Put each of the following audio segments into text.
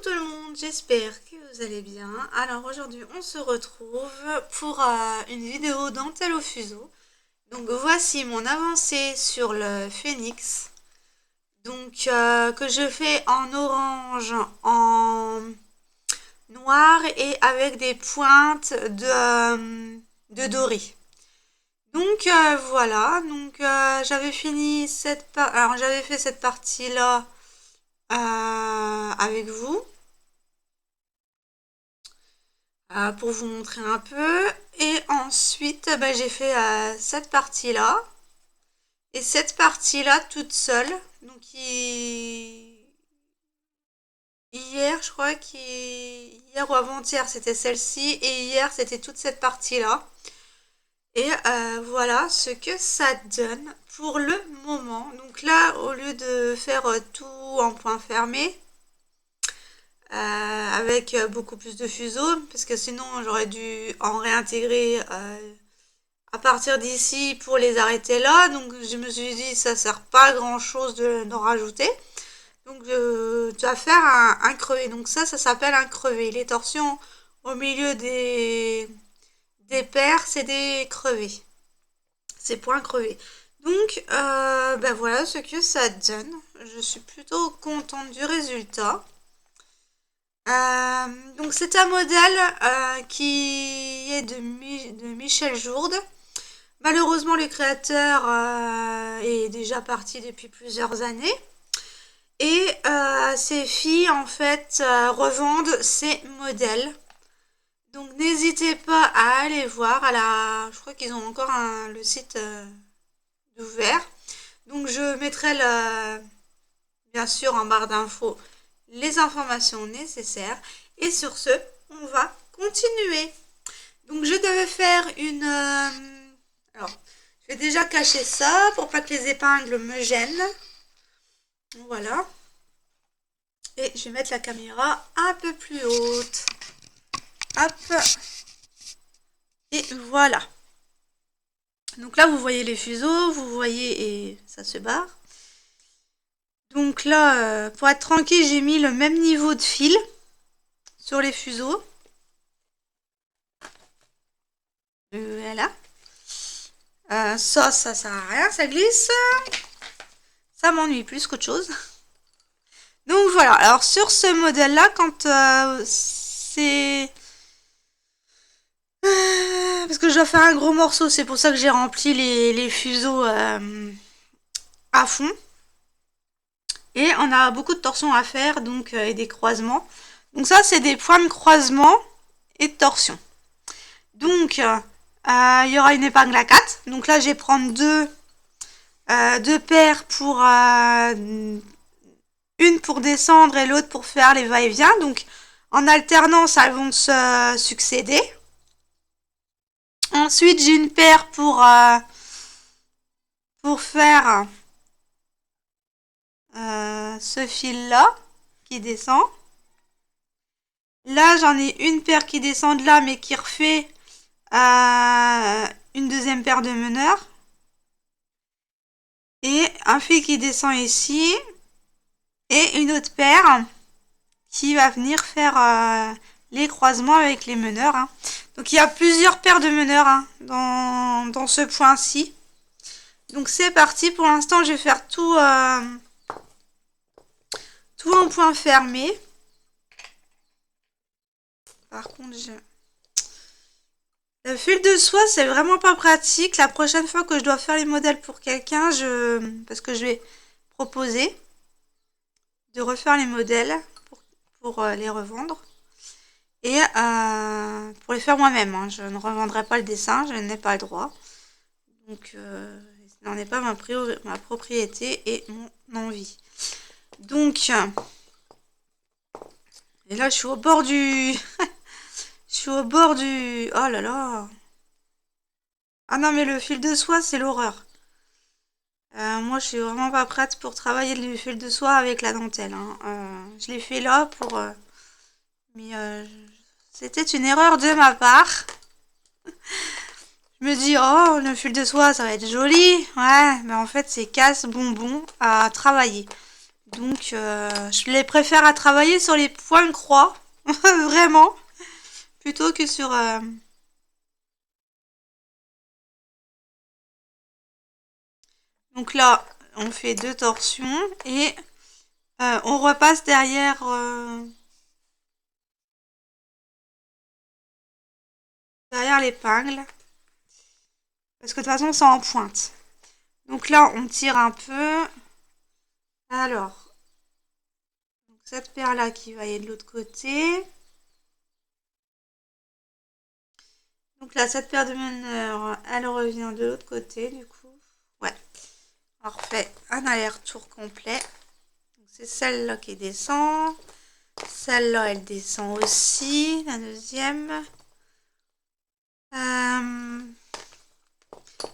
Coucou tout le monde, j'espère que vous allez bien. Alors aujourd'hui on se retrouve pour une vidéo dentelle au fuseau. Donc voici mon avancée sur le phénix. Donc que je fais en orange, en noir et avec des pointes de doré. Donc voilà, donc j'avais fini alors j'avais fait cette partie là avec vous. Pour vous montrer un peu. Et ensuite, j'ai fait cette partie-là. Et cette partie-là toute seule. Donc hier, je crois qu'hier ou avant-hier, c'était celle-ci. Et hier, c'était toute cette partie-là. Et voilà ce que ça donne pour le moment. Donc là, au lieu de faire tout en point fermé, avec beaucoup plus de fuseaux, parce que sinon j'aurais dû en réintégrer à partir d'ici pour les arrêter là. Donc je me suis dit ça sert pas à grand chose d'en rajouter. Donc tu vas faire un crevé. Donc ça s'appelle un crevé. Les torsions au milieu des paires, c'est des crevés. C'est points crevés. Donc voilà ce que ça donne. Je suis plutôt contente du résultat. Donc c'est un modèle qui est de Michel Jourde. Malheureusement, le créateur est déjà parti depuis plusieurs années. Et ces filles, en fait, revendent ces modèles. Donc n'hésitez pas à aller voir. Je crois qu'ils ont encore le site ouvert. Donc je mettrai bien sûr en barre d'infos les informations nécessaires. Et sur ce, on va continuer. Donc je devais faire une... alors, je vais déjà cacher ça pour pas que les épingles me gênent. Voilà. Et je vais mettre la caméra un peu plus haute. Hop. Et voilà. Donc là, vous voyez les fuseaux, vous voyez, et ça se barre. Donc là, pour être tranquille, j'ai mis le même niveau de fil sur les fuseaux. Voilà. Ça sert à rien, ça glisse. Ça m'ennuie plus qu'autre chose. Donc voilà, alors sur ce modèle-là, quand c'est... parce que je dois faire un gros morceau, c'est pour ça que j'ai rempli les fuseaux à fond. Et on a beaucoup de torsions à faire, donc et des croisements. Donc ça, c'est des points de croisement et de torsion. Donc, il y aura une épingle à 4. Donc là, je vais prendre deux paires pour... une pour descendre et l'autre pour faire les va-et-vient. Donc, en alternance, elles vont se succéder. Ensuite, j'ai une paire pour faire ce fil-là qui descend. Là, j'en ai une paire qui descend de là, mais qui refait une deuxième paire de meneurs. Et un fil qui descend ici. Et une autre paire qui va venir faire les croisements avec les meneurs. Hein. Donc il y a plusieurs paires de meneurs dans ce point-ci. Donc c'est parti. Pour l'instant, je vais faire tout en point fermé. Par contre, le fil de soie, c'est vraiment pas pratique. La prochaine fois que je dois faire les modèles pour quelqu'un, parce que je vais proposer de refaire les modèles pour les revendre. Et pour les faire moi-même. Hein. Je ne revendrai pas le dessin, je n'ai pas le droit. Donc, ce n'en est pas ma propriété et mon envie. Donc, et là, je suis au bord du... je suis au bord du... Oh là là. Ah non, mais le fil de soie, c'est l'horreur. Moi, je suis vraiment pas prête pour travailler le fil de soie avec la dentelle. Hein. Je l'ai fait là pour... mais c'était une erreur de ma part. Je me dis, oh, le fil de soie, ça va être joli. Ouais, mais en fait, c'est casse-bonbon à travailler. Donc, je les préfère à travailler sur les points croix, vraiment, plutôt que sur... Donc là, on fait 2 torsions et on repasse derrière l'épingle. Parce que de toute façon, c'est en pointe. Donc là, on tire un peu. Alors, donc cette paire-là qui va aller de l'autre côté. Donc là, cette paire de meneurs, elle revient de l'autre côté, du coup. Ouais. On refait un aller-retour complet. C'est celle-là qui descend. Celle-là, elle descend aussi, la deuxième.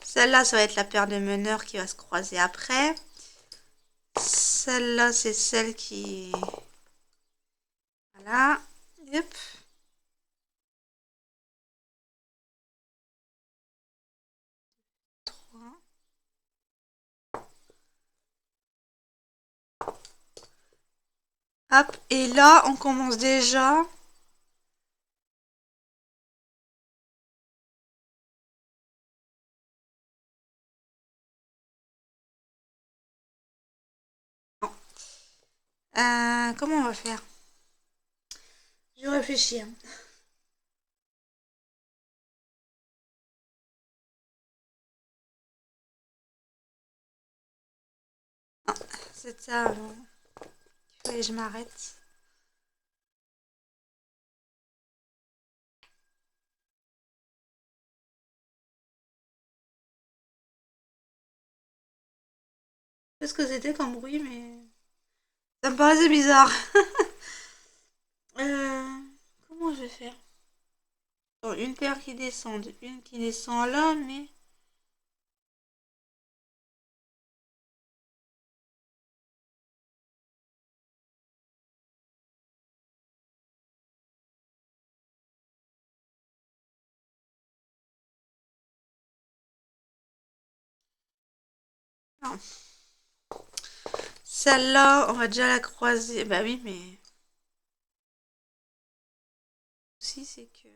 Celle-là, ça va être la paire de meneurs qui va se croiser après. Celle-là, c'est celle qui... Voilà. Hop. Hop. Et là, on commence déjà... comment on va faire? Je réfléchis. Hein. C'est ça. Il fallait que je m'arrête. Je sais ce que c'était comme bruit, mais... Ça me paraissait bizarre. Comment je vais faire? Bon, une paire qui descend, une qui descend là, mais... Non. Celle-là, on va déjà la croiser. Bah oui, mais... aussi, c'est que...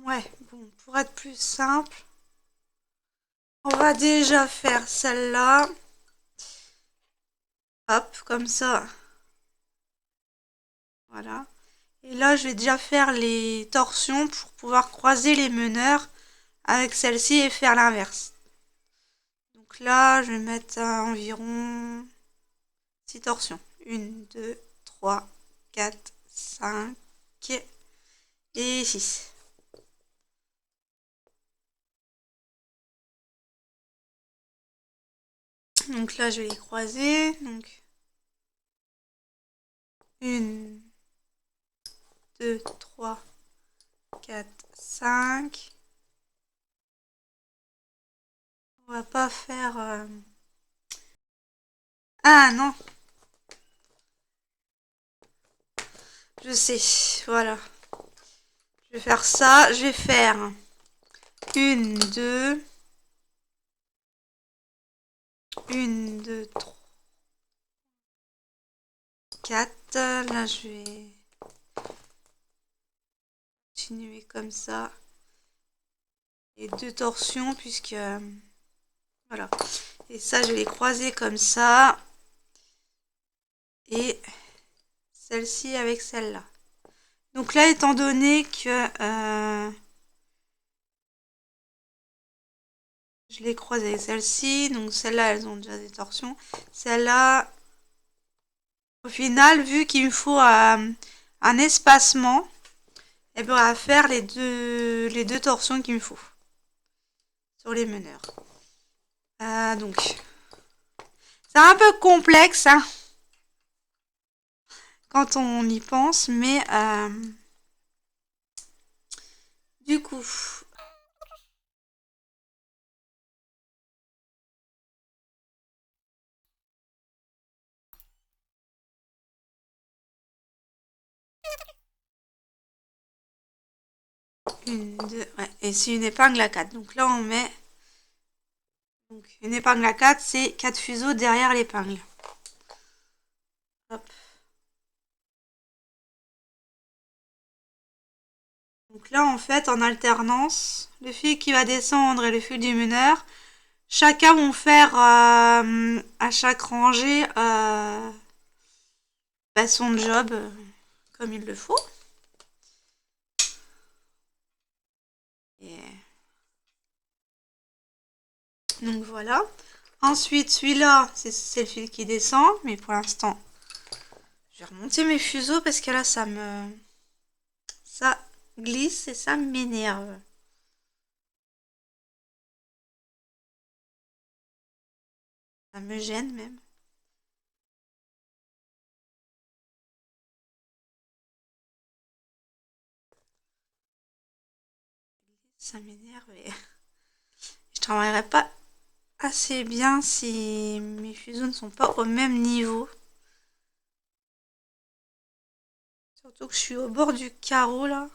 Ouais, bon, pour être plus simple, on va déjà faire celle-là. Hop, comme ça. Voilà. Et là, je vais déjà faire les torsions pour pouvoir croiser les meneurs avec celle-ci et faire l'inverse. Donc là, je vais mettre à environ 6 torsions. 1, 2, 3, 4, 5 et 6. Donc là, je vais les croiser. Donc 1, 2, 3, 4, 5. On va pas faire... Ah non, je sais. Voilà. Je vais faire ça. Je vais faire 1, 2, 1, 2, 3, 4. Là, je vais continuer comme ça. Et 2 torsions puisque... voilà. Et ça, je vais les croiser comme ça. Et celle-ci avec celle-là. Donc là, étant donné que je les croise avec celle-ci, donc celle-là, elles ont déjà des torsions. Celle-là, au final, vu qu'il me faut un espacement, et bien on va faire les deux torsions qu'il me faut sur les meneurs. Donc, c'est un peu complexe hein, quand on y pense, mais du coup, Une, deux, ouais. Et c'est une épingle à 4. Donc là, on met... Donc, une épingle à 4, c'est 4 fuseaux derrière l'épingle. Hop. Donc là, en fait, en alternance, le fil qui va descendre et le fil du meneur, chacun vont faire à chaque rangée son job comme il le faut. Et... Donc voilà. Ensuite, celui-là, c'est le fil qui descend, mais pour l'instant, je vais remonter mes fuseaux parce que là, ça glisse et ça m'énerve. Ça me gêne même. Ça m'énerve et je travaillerai pas assez bien si mes fuseaux ne sont pas au même niveau. Surtout que je suis au bord du carreau là.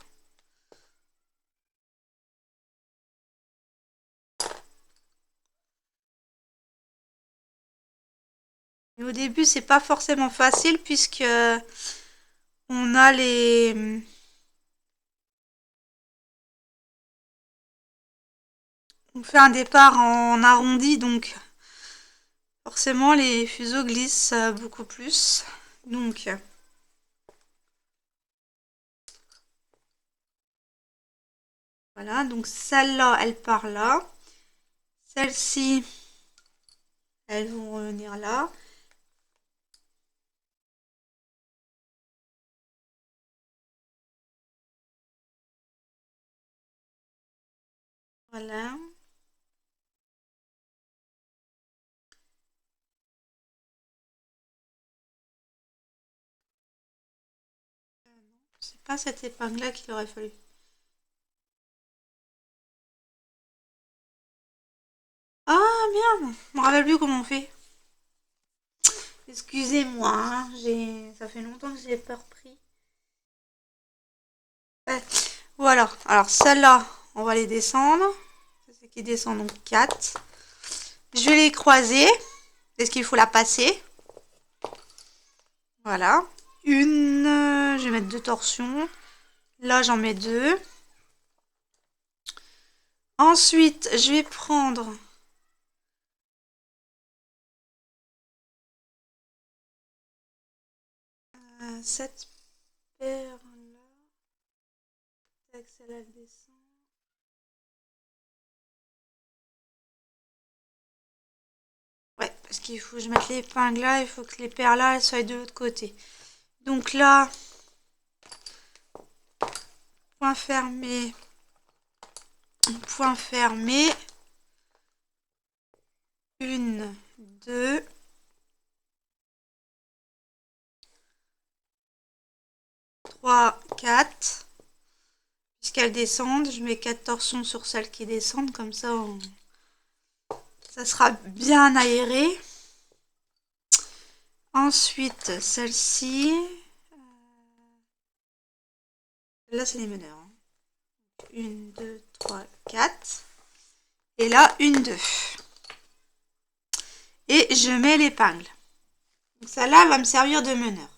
Et au début, c'est pas forcément facile puisque on a les... On fait un départ en arrondi, donc forcément les fuseaux glissent beaucoup plus. Donc voilà, donc celle-là, elle part là. Celle-ci, elles vont revenir là. Voilà. C'est pas cette épingle-là qu'il aurait fallu. Ah merde, je me rappelle plus comment on fait. Excusez-moi, hein, ça fait longtemps que j'ai pas repris. Ouais. Voilà, alors celle-là, on va les descendre. C'est qui descend donc 4. Je vais les croiser. Est-ce qu'il faut la passer? Voilà. Une, je vais mettre 2 torsions. Là, j'en mets 2. Ensuite, je vais prendre cette paire là. Celle-là, elle descend. Ouais, parce qu'il faut que je mette l'épingle là, il faut que les paires là, elles soient de l'autre côté. Donc là, point fermé, point fermé. 1, 2, 3, 4. Puisqu'elles descendent, je mets 4 torsions sur celles qui descendent, comme ça ça sera bien aéré. Ensuite, celle-ci. Là, c'est les meneurs. 1, 2, 3, 4. Et là, 1, 2. Et je mets l'épingle. Donc celle-là va me servir de meneur.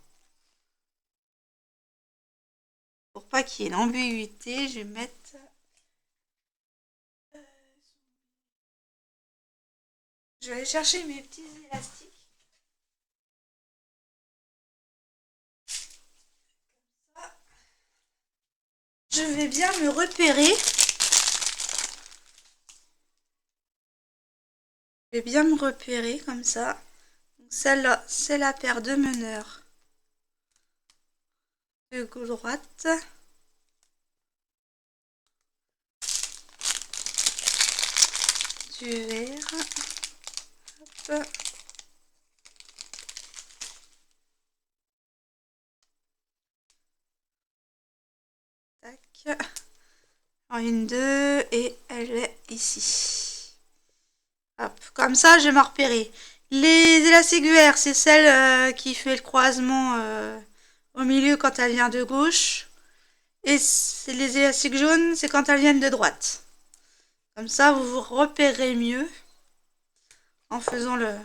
Pour pas qu'il y ait une ambiguïté, je vais mettre... Je vais aller chercher mes petits élastiques. Je vais bien me repérer. Je vais bien me repérer comme ça. Celle-là, c'est la paire de meneurs de gauche-droite. Du vert. Hop. Tac. Alors, 1, 2, et elle est ici. Hop. Comme ça, je vais me repérer. Les élastiques UR, c'est celle qui fait le croisement au milieu quand elle vient de gauche. Et les élastiques jaunes, c'est quand elles viennent de droite. Comme ça, vous vous repérez mieux en faisant le...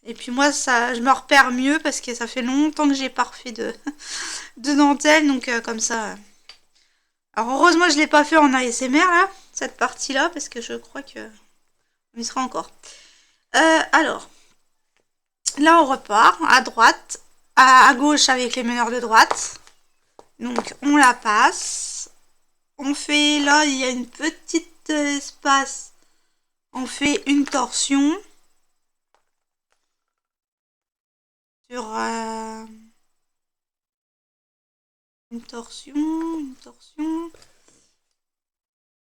Et puis moi, ça, je me repère mieux parce que ça fait longtemps que j'ai pas refait de dentelle. Donc comme ça... Alors heureusement, je l'ai pas fait en ASMR, là, cette partie-là, parce que je crois que on y sera encore. Alors, là, on repart à droite, à gauche avec les meneurs de droite. Donc, on la passe. On fait, là, il y a une petite espace. On fait une torsion. Sur une torsion.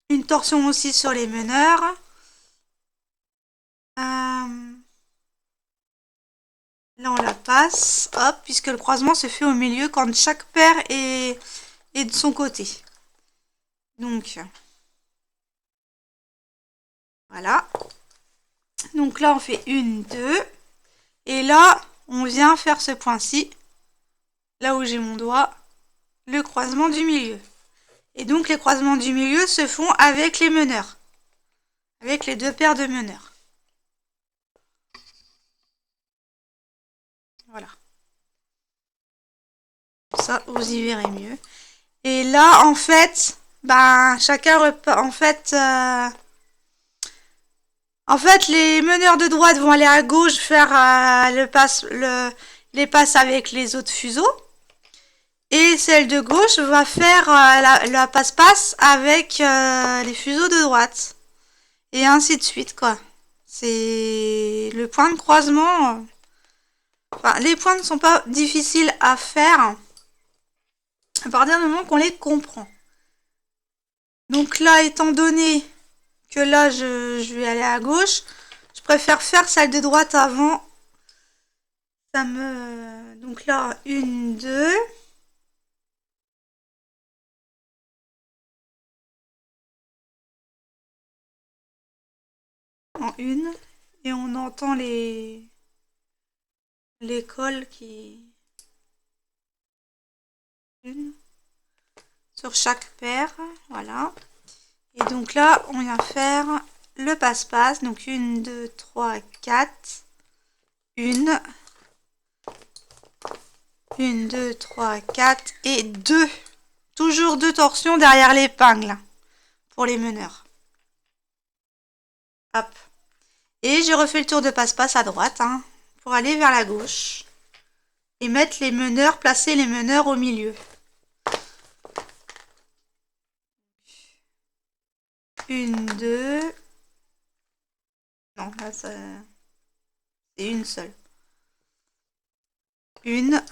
Une torsion aussi sur les meneurs. Là, on la passe, hop, puisque le croisement se fait au milieu quand chaque paire est de son côté. Donc, voilà. Donc là, on fait une, deux. Et là, on vient faire ce point-ci, là où j'ai mon doigt, le croisement du milieu. Et donc, les croisements du milieu se font avec les meneurs, avec les deux paires de meneurs. Voilà. Ça, vous y verrez mieux. Et là, en fait, ben, chacun repart. En fait, les meneurs de droite vont aller à gauche faire les passes avec les autres fuseaux. Et celle de gauche va faire la passe-passe avec les fuseaux de droite. Et ainsi de suite, quoi. C'est le point de croisement. Enfin, les points ne sont pas difficiles à faire à partir du moment qu'on les comprend. Donc là, étant donné que là, je vais aller à gauche, je préfère faire celle de droite avant. Donc là, une, deux. En une. Et on entend l'école qui... Une. Sur chaque paire. Voilà. Et donc là, on vient faire le passe-passe. Donc 1, 2, 3, 4. 1. 1, 2, 3, 4 et 2. Toujours 2 torsions derrière l'épingle pour les meneurs. Hop. Et j'ai refait le tour de passe-passe à droite pour aller vers la gauche. Et mettre les meneurs, placer les meneurs au milieu. Une, deux. Non, là, c'est une seule. Une.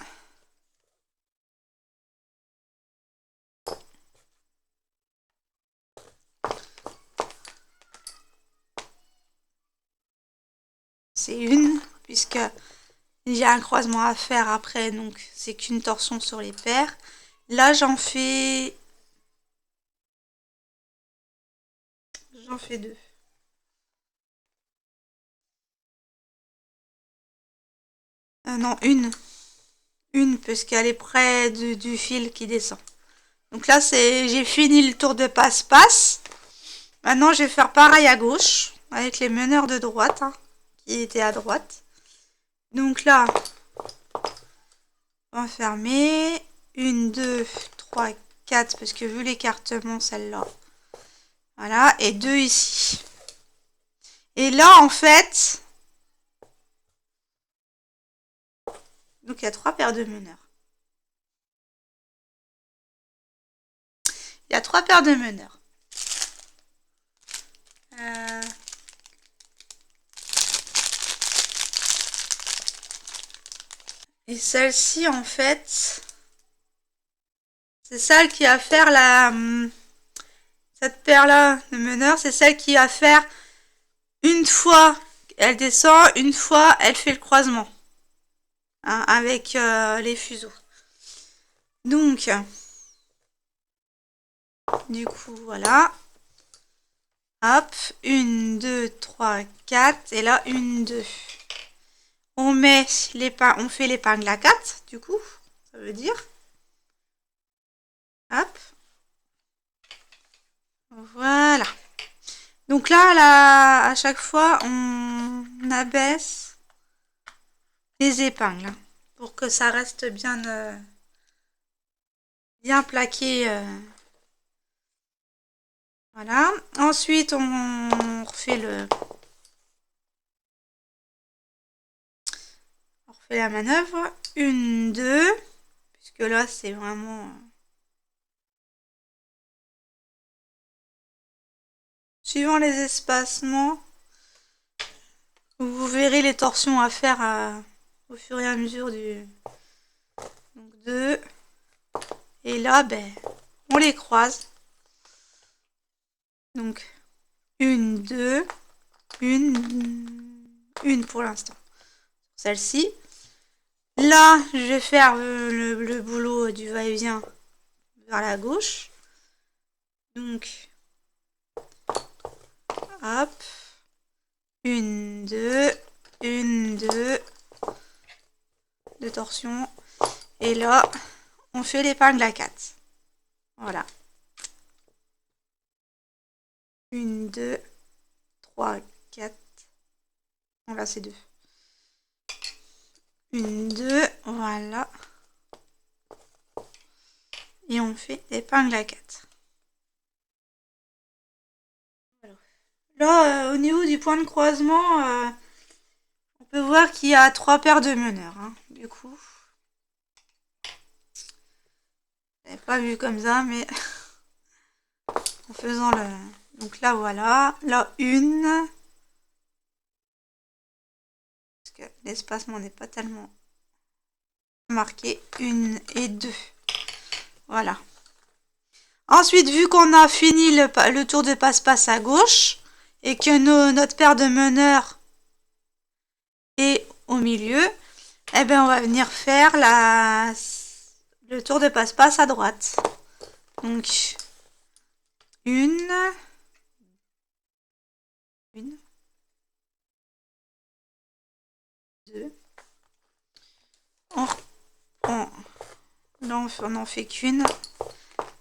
C'est une, puisque il y a un croisement à faire après, donc c'est qu'une torsion sur les paires. Là, j'en fais deux. Non, une. Une, parce qu'elle est près du fil qui descend. Donc là, j'ai fini le tour de passe-passe. Maintenant, je vais faire pareil à gauche, avec les meneurs de droite, qui étaient à droite. Donc là, on va fermer. 1, 2, 3, 4, parce que vu l'écartement, celle-là. Voilà, et 2 ici. Et là, en fait, donc il y a 3 paires de meneurs. Il y a 3 paires de meneurs. Et celle-ci, en fait, c'est celle qui va faire cette paire-là de meneurs, c'est celle qui va faire une fois elle descend, une fois elle fait le croisement avec les fuseaux. Donc, du coup, voilà. Hop, 1, 2, 3, 4. Et là, 1, 2. On fait l'épingle à 4, du coup, ça veut dire. Hop. Voilà. Donc là, à chaque fois, on abaisse les épingles hein, pour que ça reste bien plaqué. Voilà. Ensuite, on refait la manœuvre. 1, 2. Puisque là, c'est vraiment... Suivant les espacements, vous verrez les torsions à faire au fur et à mesure du... Donc 2. Et là, ben, on les croise. Donc, 1, 2, une pour l'instant. Celle-ci. Là, je vais faire le boulot du va-et-vient vers la gauche. Donc, hop. 1, 2, 1, 2. De torsion. Et là, on fait l'épingle à 4. Voilà. 1, 2, 3, 4. Non, là, c'est 2. 1, 2, voilà. Et on fait l'épingle à 4. Là, au niveau du point de croisement, on peut voir qu'il y a 3 paires de meneurs. Hein, du coup, je n'avais pas vu comme ça, mais en faisant le... Donc là, voilà. Là, une. Parce que l'espacement n'est pas tellement marqué. 1 et 2. Voilà. Ensuite, vu qu'on a fini le tour de passe-passe à gauche et que notre paire de meneurs est au milieu, eh ben on va venir faire le tour de passe-passe à droite. Donc, une, 2. On reprend. Là, on n'en fait qu'une.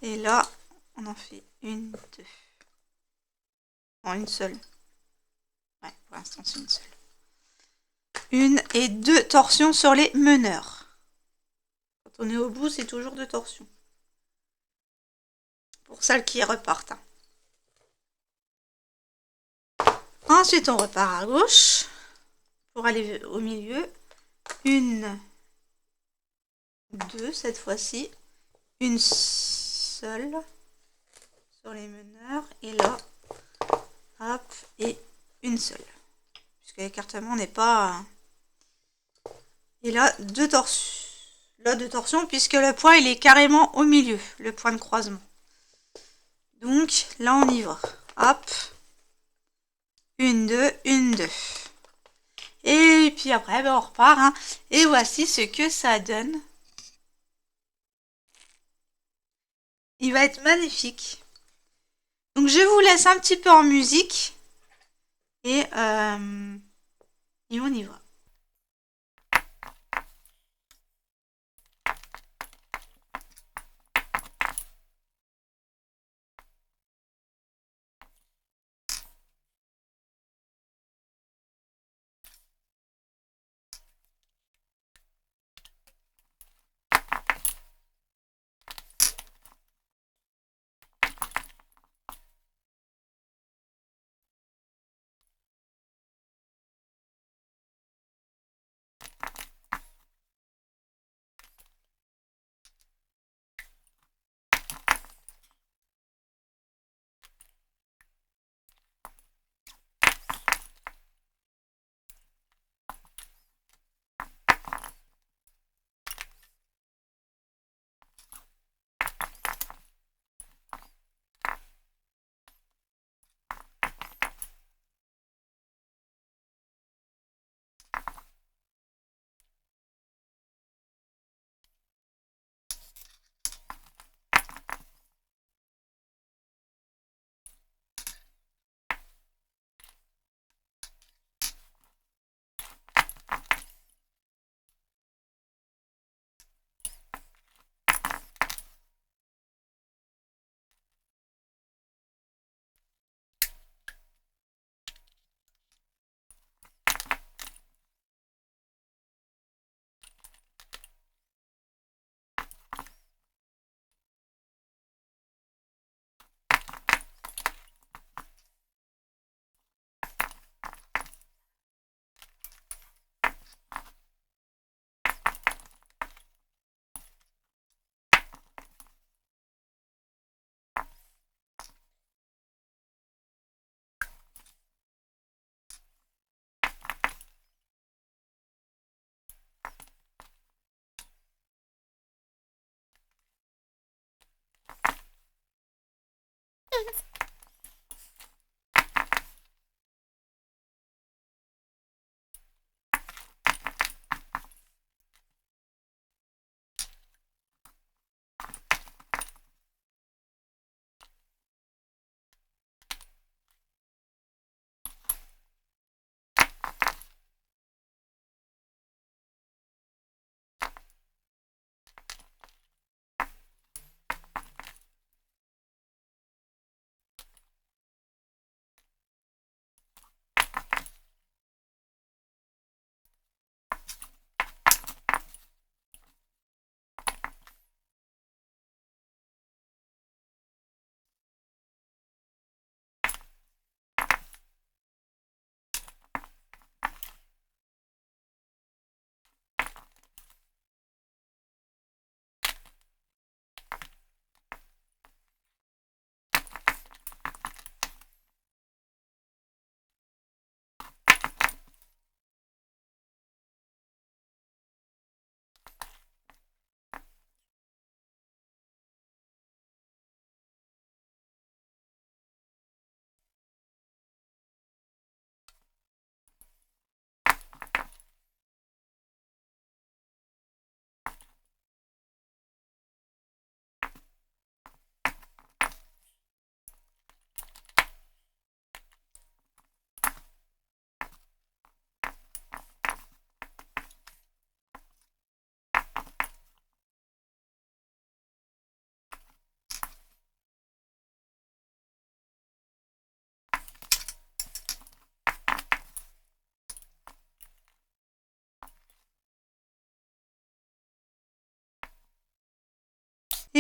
Et là, on en fait 1, 2. Non, une seule. Ouais, pour l'instant, c'est une seule. 1 et 2 torsions sur les meneurs. Quand on est au bout, c'est toujours 2 torsions. Pour celles qui repartent. Hein. Ensuite, on repart à gauche pour aller au milieu. 1, 2 cette fois-ci. Une seule sur les meneurs. Et là, hop, et une seule. Puisque l'écartement n'est pas... Et là, 2 torsions. Là, 2 torsions, puisque le point, il est carrément au milieu, le point de croisement. Donc, là, on y va. Hop. 1, 2, 1, 2. Et puis après, ben, on repart. Hein. Et voici ce que ça donne. Il va être magnifique. Donc, je vous laisse un petit peu en musique. Et on y va.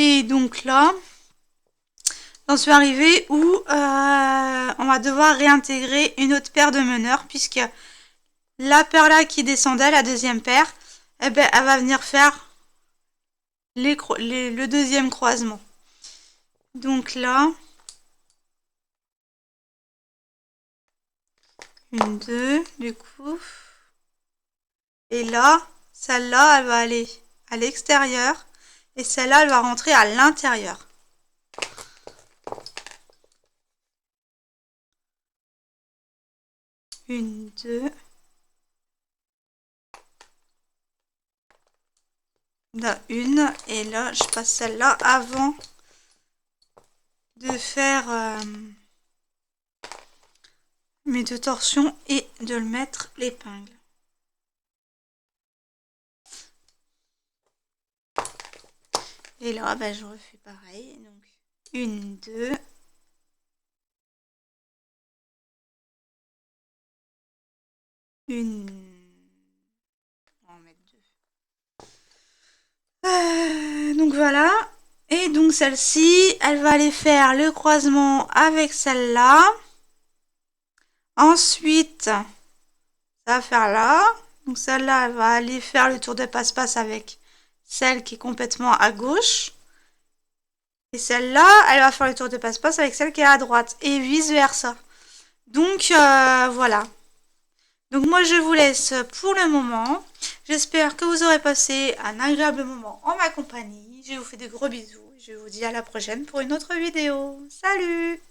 Et donc là, j'en suis arrivée où on va devoir réintégrer une autre paire de meneurs, puisque la paire là qui descendait, la deuxième paire, eh ben, elle va venir faire le deuxième croisement. Donc là, une, deux, du coup. Et là, celle-là, elle va aller à l'extérieur. Et celle-là, elle va rentrer à l'intérieur. Une, deux. Là, une. Et là, je passe celle-là avant de faire mes deux torsions et de le mettre l'épingle. Et là, ben, je refais pareil. Donc, une, deux. Une. On va en mettre deux. Donc voilà. Et donc celle-ci, elle va aller faire le croisement avec celle-là. Ensuite, ça va faire là. Donc celle-là, elle va aller faire le tour de passe-passe avec celle qui est complètement à gauche. Et celle-là, elle va faire le tour de passe-passe avec celle qui est à droite. Et vice-versa. Donc voilà. Donc moi, je vous laisse pour le moment. J'espère que vous aurez passé un agréable moment en ma compagnie. Je vous fais de gros bisous. Je vous dis à la prochaine pour une autre vidéo. Salut!